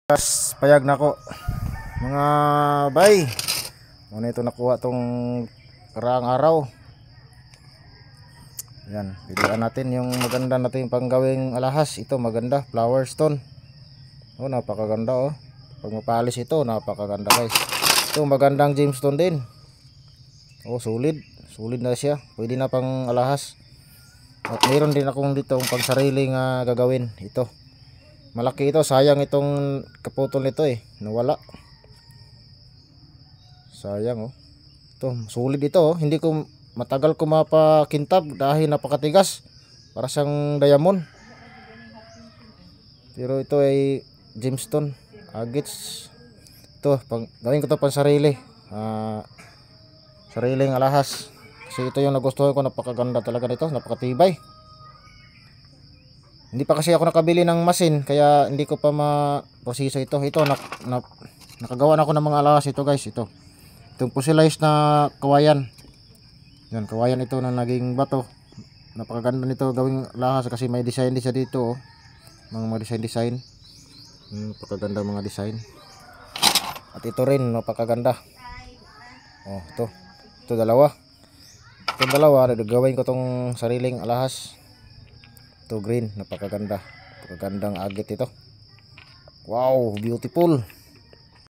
Payag na ko mga bay. Muna ito nakuha tong karaang araw. Yan, pilihan natin yung maganda natin pang gawing alahas. Ito maganda, flower stone. Oh, napakaganda oh. Pag mapalis ito, napakaganda guys. Ito magandang gemstone din. Oh, solid. Solid na siya. Pwede na pang alahas. At meron din akong dito pang sariling gagawin. Ito. Malaki ito, sayang itong kaputol nito nawala. Sayang oh. Ito, solid ito oh. Hindi ko matagal ko mapakintab dahil napakatigas. Para siyang diamond. Pero ito ay gemstone, agates. Ito, gawin ko to pang sarili. Sariling alahas. Kasi ito yung nagustuhan ko, napakaganda talaga nito, napakatibay. Hindi pa kasi ako nakabili ng machine kaya hindi ko pa ma-proseso ito. Ito nakagawa na ako ng mga alahas ito guys, ito. Itong fossilized na kawayan. Yan, kawayan ito na naging bato. Napakaganda nito gawing alahas kasi may design din siya dito oh. Mga design. Napakaganda mga design. At ito rin napakaganda. Oh, ito. Ito dalawa. Itong dalawa gagawin ko tong sariling alahas. Ito green, napakaganda. Napakagandang agit ito. Wow, beautiful.